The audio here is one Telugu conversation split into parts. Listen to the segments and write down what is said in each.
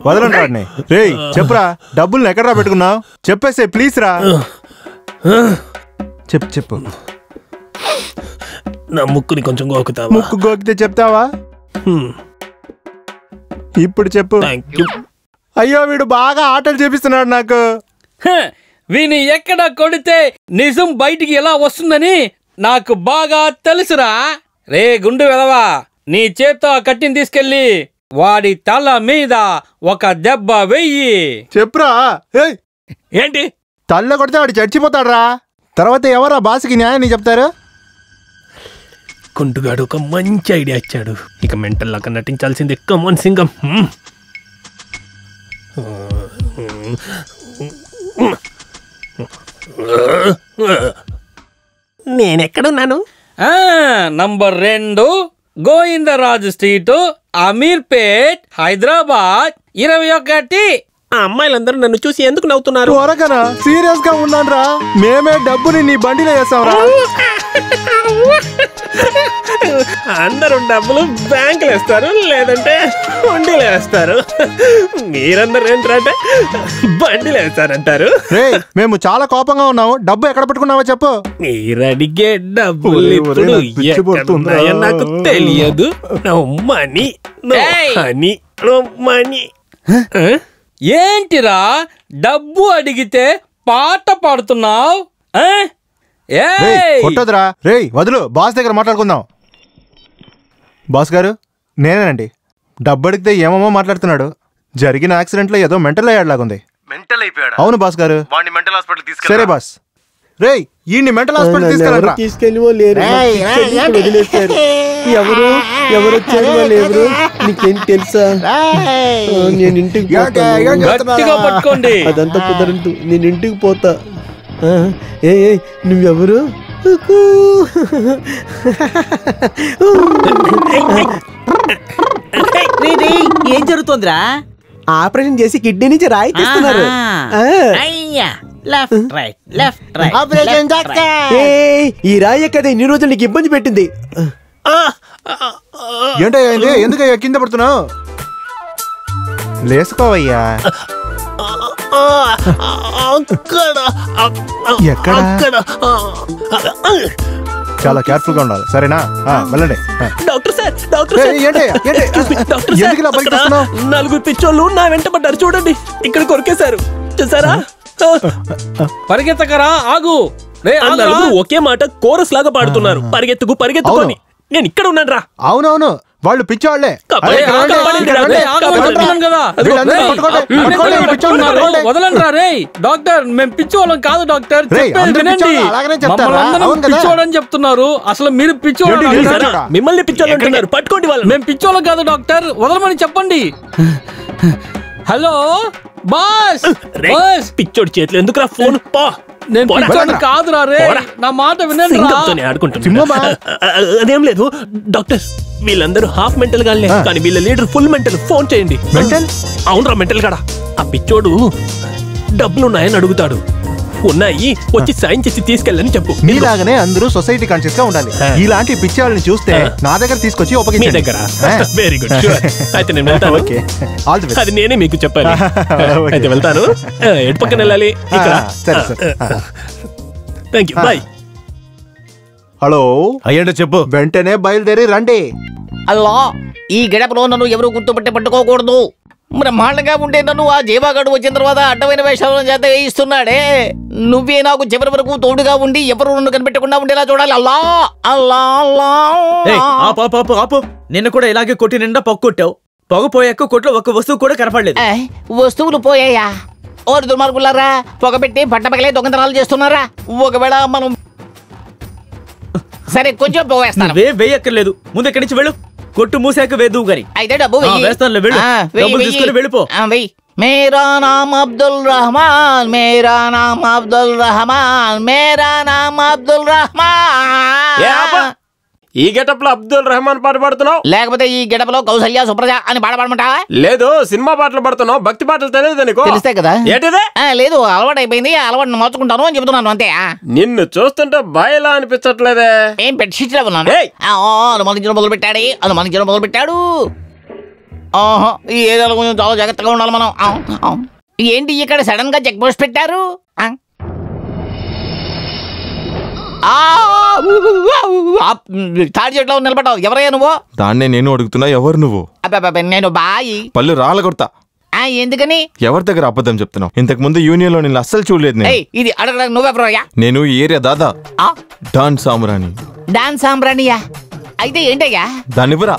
వదలండి వాడిని. రేయ్ చెప్పురా, డబ్బుల్ని ఎక్కడరా పెట్టుకున్నావు? చెప్పేసే ప్లీజ్ రా. చెప్పు. నా ముక్కుని కొంచెం గోకుతావా? ముక్కు గోకితే చెప్తావా? ఇప్పుడు చెప్పు. అయ్యో వీడు బాగా ఆటలు చేపిస్తున్నాడు నాకు. వీని ఎక్కడ కొడితే నిజం బయటికి ఎలా వస్తుందని నాకు బాగా తెలుసురా. రే గుండు వెదవా, నీ చేత్తో కట్టిని తీసుకెళ్ళి వాడి తల మీద ఒక దెబ్బ వెయ్యి. చెప్పురా. ఏంటి? తల్ల కొడితే వాడు చచ్చిపోతాడు రా. తర్వాత ఎవరా బాస్కి న్యాయాన్ని చెప్తారు? కుంటుగాడు ఒక మంచి ఐడియా ఇచ్చాడు. ఇక మెంటల్ లాగా నటించాల్సింది కమాన్ సింగం. నేనెక్కడున్నాను? Number 2 Govindaraju street, Ameerpet, Hyderabad 21. ఆ అమ్మాయిలందరూ నన్ను చూసి ఎందుకు నవ్వుతున్నారు? త్వరగా సీరియస్ గా ఉన్నాను రా. మేమే డబ్బుని నీ బండిలో వేస్తాం రా. అందరూ డబ్బులు బ్యాంకులు వేస్తారు, లేదంటే బండిలో వేస్తారు. మీరందరూ ఏంటంటే బండిలో వేస్తారంటారు. మేము చాలా కోపంగా ఉన్నాము. డబ్బు ఎక్కడ పెట్టుకున్నావో చెప్పు. మీరు అడిగే డబ్బులు ఇప్పుడు నాకు తెలియదు. Money money. ఏంటిరా డబ్బు అడిగితే పాట పాడుతున్నావు? కొట్టదురా. రేయ్ వదులు, బాస్ దగ్గర మాట్లాడుకుందాం. బాస్ గారు నేనేనండి. డబ్బు అడిగితే ఏమేమో మాట్లాడుతున్నాడు. జరిగిన యాక్సిడెంట్ లో ఏదో మెంటల్ అయ్యాడులాగుంది. మెంటల్ అయిపోయాడు? అవును బాస్ గారు. వాడిని మెంటల్ హాస్పిటల్ తీసుకెళ్ళి. సరే బాస్. రేయ్ ఈ మెంటల్ హాస్పిటల్ తీసుకెళ్ళరా. తీసుకెళ్ళివో లేరు, వదిలేశారు. ఎవరు వచ్చారు వాళ్ళు ఎవరు నీకేం తెలుసా? నేను ఇంటికి పట్టుకోండి. అదంతా కుదరదు, నేను ఇంటికి పోతా. ఏ నువ్వెవరు? ఏం జరుగుతుందిరా? ఆపరేషన్ చేసి కిడ్నీ నుంచి రాయి తీస్తున్నారు. ఈ రాయి కదా ఇన్ని రోజులు నీకు ఇబ్బంది పెట్టింది. ఏంటయ్యా ఎందుకయ్యా కింద పడుతున్నావు? లేసుకోవయ్యా. ఎక్కడ? చాలా కేర్ఫుల్ గా ఉండాలి, సరేనా? వెళ్ళండి. డాక్టర్ సార్, డాక్టర్ సార్, నలుగురు పిచ్చోళ్ళు నా వెంట పడ్డారు. చూడండి, ఇక్కడ కొరికేశారు. చూసారా? పరిగెత్తకరా, ఆగు. ఒకే మాట కోరస్ లాగా పాడుతున్నారు. పరిగెత్తుకు పరిగెత్తుకొని. నేను ఇక్కడ ఉన్నాను రా. అవునవును, వాళ్ళు పిచ్చోళ్లే. వదలండి రా. రే డాక్టర్, మేము పిచ్చోళ్ళం కాదు డాక్టర్. పిచ్చోడని చెప్తున్నారు. అసలు మీరు పిచ్చోళ్ళు, మిమ్మల్ని పిచ్చోళ్ళు అంటున్నారు. పట్టుకోండి వాళ్ళు. మేము పిచ్చోళ్ళం కాదు డాక్టర్, వదలమని చెప్పండి. Hello boss. పిచ్చోడి చేతులు ఎందుకు రా ఫోన్? నేను పిచ్చోడు కాదురా. రే నా మాట వినండి. అదేం లేదు డాక్టర్, వీళ్ళందరూ హాఫ్ మెంటల్ గానే, కానీ వీళ్ళ లీడర్ ఫుల్ మెంటల్. ఫోన్ చేయండి. అవునరా మెంటల్ గాడా. ఆ పిచ్చోడు డబ్బులున్నాయని అడుగుతాడు. ఉన్నాయి, వచ్చి సైన్ చేసి తీసుకెళ్ళని చెప్పు. మీలాగానే అందరూ సొసైటీ కాన్షియస్ గా ఉండాలి. ఇలాంటి పిచ్చాళ్ళని చూస్తే నా దగ్గర తీసుకొచ్చి మీ దగ్గర. Very good. అయితే నేను వెళ్తాను. అది నేనే మీకు చెప్పాను. అయితే వెళ్తాను. ఎటు పక్కన వెళ్ళాలి? Thank you, bye. హలో అయ్యండి చెప్పు. వెంటనే బయలుదేరి రండి. అల్లా, ఈ గడపలో నన్ను ఎవరు గుర్తుపట్టి పట్టుకోకూడదు. బ్రహ్మాండంగా ఉంటే నన్ను ఆ జీవాగాడు వచ్చిన తర్వాత అడ్డమైన వేషాలను చేత వేయిస్తున్నాడే. నువ్వే నాకు చివరి వరకు తోడుగా ఉండి ఎవరు నన్ను కనిపెట్టకుండా ఉండేలా చూడాలి. అల్లా అల్లా అల్లా. ఆపు. నిన్ను కూడా ఇలాగే కొట్టి నిండా పొగొట్టావు. పొగ పోయాక కొట్లో ఒక వస్తువు కూడా కనపడలేదు. వస్తువులు పోయాయా? ఓరు దుర్మార్గులారా, పొగ పెట్టి పట్టపగలే దొంగతనాలు చేస్తున్నారా? ఒకవేళ మనం సరే కొంచెం పోవేస్తాను. వేయక్కర్లేదు, ముందు ఎక్కడి నుంచి వెళ్ళు. కొట్టు మూసాక వేదువు గాని. అయితే డబ్బు వేస్తాను, వెళ్ళు. డబ్బులు తీసుకుని వెళ్ళిపో. మేరా నామ్ అబ్దుల్ రహమాన్, మేరా నామ్ అబ్దుల్ రహమాన్, మేరా నామ్ అబ్దుల్ రహమాన్. ఈ గెటప్ లో అబ్దుల్ రెహమాన్ పాట పాడుతున్నావు, లేకపోతే ఈ గెటప్ లో కౌసల్య సుప్రజ అని పాట పాడమంటావా? లేదు, సినిమా పాటలు పాడుతున్నావు. భక్తి పాటలు తెలియదు నీకు? తెలిస్తే కదా. ఏంటిదే? లేదు, అలవాటు అయిపోయింది. అలవాటు మార్చుకుంటాను అని చెబుతున్నాను అంతే. నిన్ను చూస్తుంటే బాయలా అనిపించట్లేదే. ఏం బెడ్షీట్ లో ఉన్నాను. అనుమానించడం మొదలు పెట్టాడు. ఈ ఏరియాలో కొంచెం చాలా జాగ్రత్తగా ఉండాలి మనం. ఏంటి ఇక్కడ సడన్ గా చెక్ పోస్ట్ పెట్టారు? తాడి చెట్లో నిలబడ్డావు, ఎవరయ్యా నువ్వు? దాన్నే నేను అడుగుతున్నా, ఎవరు నువ్వు? నేను బాయి. పళ్ళు రాళ్ళ కొడతా. ఎందుకని? ఎవరి దగ్గర అబద్ధం చెప్తున్నావు? ఇంతకు ముందు యూనియన్ లో నేను అస్సలు చూడలేదు. ఇది అడగడానికి నువ్వెవరయ్యా? నేను ఈ ఏరియా దాదా డాన్ సామ్రాణి. డాన్ సామ్రాణియా? అయితే ఏంటయ్యా? దానివ్వరా,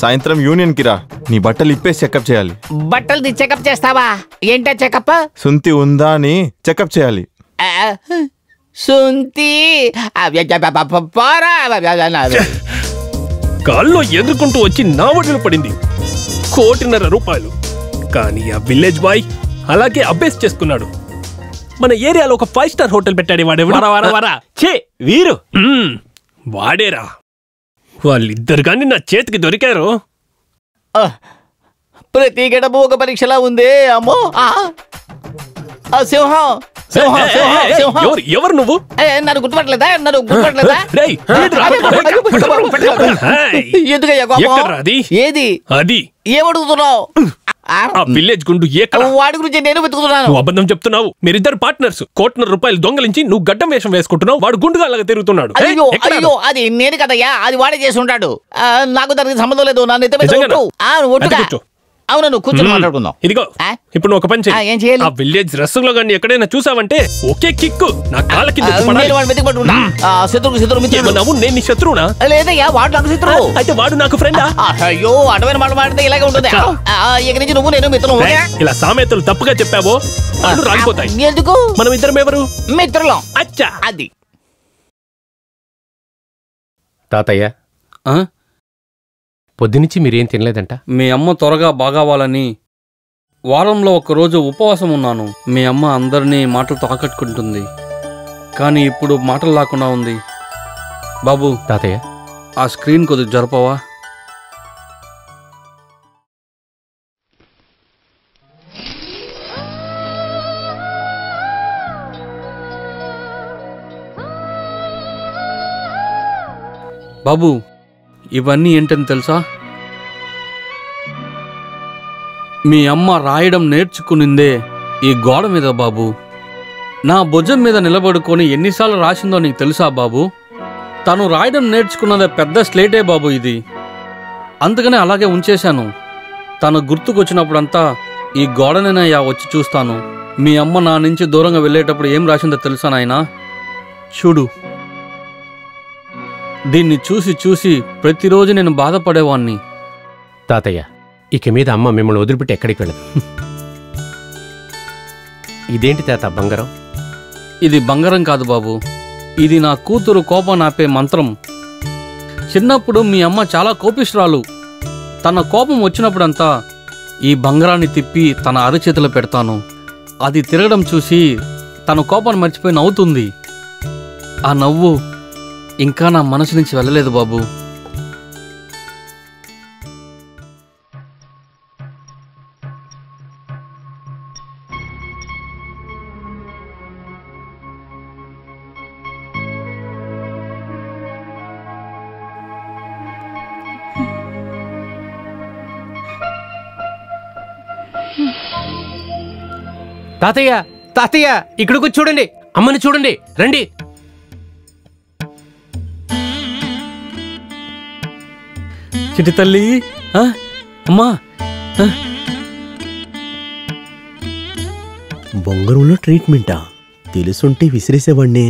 సాయంత్రం యూనియన్ కి రా, నీ బట్టలు ఇప్పేసి చెకప్ చేయాలి. బట్టలు చెకప్ చేస్తావా? ఏంటా చెకప్? సుంతి ఉందా అని చెకప్ చేయాలి. సుంతి కాల్లో ఎదుర్కొంటూ వచ్చి నా ఒడిలో పడింది. 1.5 కోటి. కానీ ఆ విలేజ్ బాయ్ అలాగే అబ్బేస్ చేసుకున్నాడు. మన ఏరియాలో ఒక 5 స్టార్ హోటల్ పెట్టాడు వాడేవాడు. వీరు వాడేరా. వాళ్ళిద్దరు కానీ నా చేతికి దొరికారు. ప్రతి గడప ఒక పరీక్షలా ఉంది. అమ్మో సింహం సింహం సింహం సింహం. ఎవరు నువ్వు? నన్ను గుర్తుపట్టలేదా? ఎందుకయ్యా? ఏది అది ఏమడుగుతున్నావు? విలేజ్ గుండు వాడి గురించి నేను వెతుకుతున్నాను. నువ్వు అబద్ధం చెప్తున్నావు. మీరిద్దరు పార్ట్నర్స్. 1.5 కోటి దొంగలించి నువ్వు గడ్డం వేషం వేసుకుంటున్నావు. వాడు గుండుగా అలాగా తిరుగుతున్నాడు. అయ్యో అయ్యో, అది నేను కదయ్యా, అది వాడే చేసి ఉంటాడు. నాకు దానికి సంబంధం లేదు. నన్ను ఎత్తి అవును, నువ్వు కూర్చొని మాట్లాడుకుందాం. ఇదిగో ఇప్పుడు నువ్వు ఒక పని చెయ్యి. ఏం చేయాలి? ఆ విలేజ్ రసంలో గానీ ఎక్కడైనా చూసావంటే ఒకే కిక్కు నా కాళ్ళ కింద శత్రువు. నేను నీ శత్రువునా? లేదయ్యా, వాడు నాకు శత్రువు. అయితే వాడు నాకు ఫ్రెండా? అయ్యో, అడవైన మాట మాట్లాడితే ఇలాగే ఉంటుంది. ఇక నుంచి నువ్వు నేను మిత్రులు. ఇలా సామెతలు తప్పుగా చెప్పావో వాళ్ళు రాలిపోతాయి. ఎందుకు? మనం ఇద్దరం ఎవరు? మిత్రులం. అచ్చా, అది. తాతయ్య, పొద్దునుంచి మీరేం తినలేదంట? మీ అమ్మ త్వరగా బాగావాలని వారంలో ఒకరోజు ఉపవాసం ఉన్నాను. మీ అమ్మ అందరినీ మాటలతో ఆకట్టుకుంటుంది, కానీ ఇప్పుడు మాటలు లేకుండా ఉంది. బాబు తాతయ్య, ఆ స్క్రీన్ కొద్దిగా జరపవా? బాబు, ఇవన్నీ ఏంటని తెలుసా? మీ అమ్మ రాయడం నేర్చుకునిందే ఈ గోడ మీద బాబు. నా భుజం మీద నిలబడుకొని ఎన్నిసార్లు రాసిందో నీకు తెలుసా బాబు? తను రాయడం నేర్చుకున్నదే పెద్ద స్లేటే బాబు ఇది. అందుకనే అలాగే ఉంచేశాను. తను గుర్తుకొచ్చినప్పుడంతా ఈ గోడనేనయ్యా వచ్చి చూస్తాను. మీ అమ్మ నా నుంచి దూరంగా వెళ్ళేటప్పుడు ఏం రాసిందో తెలుసా నాయనా? చూడు. దీన్ని చూసి చూసి ప్రతిరోజు నేను బాధపడేవాణ్ణి. తాతయ్య, ఇక మీద అమ్మ మిమ్మల్ని వదిలిపెట్టి ఎక్కడికి వెళ్ళదు. ఇదేంటి తాత బంగారం? ఇది బంగారం కాదు బాబు, ఇది నా కూతురు కోపం ఆపే మంత్రం. చిన్నప్పుడు మీ అమ్మ చాలా కోపిష్ఠురాలు. తన కోపం వచ్చినప్పుడంతా ఈ బంగారాన్ని తిప్పి తన అరచేతిలో పెడతాను. అది తిరగడం చూసి తన కోపాన్ని మర్చిపోయి నవ్వుతుంది. ఆ నవ్వు ఇంకా నా మనసు నుంచి వెళ్ళలేదు బాబు. తాతయ్య, తాతయ్య, ఇక్కడికి చూడండి, అమ్మని చూడండి, రండి. చిటి తల్లి, అమ్మా. బొంగరంలో ట్రీట్మెంటా? తెలుసుంటే విసిరేసేవాడిని.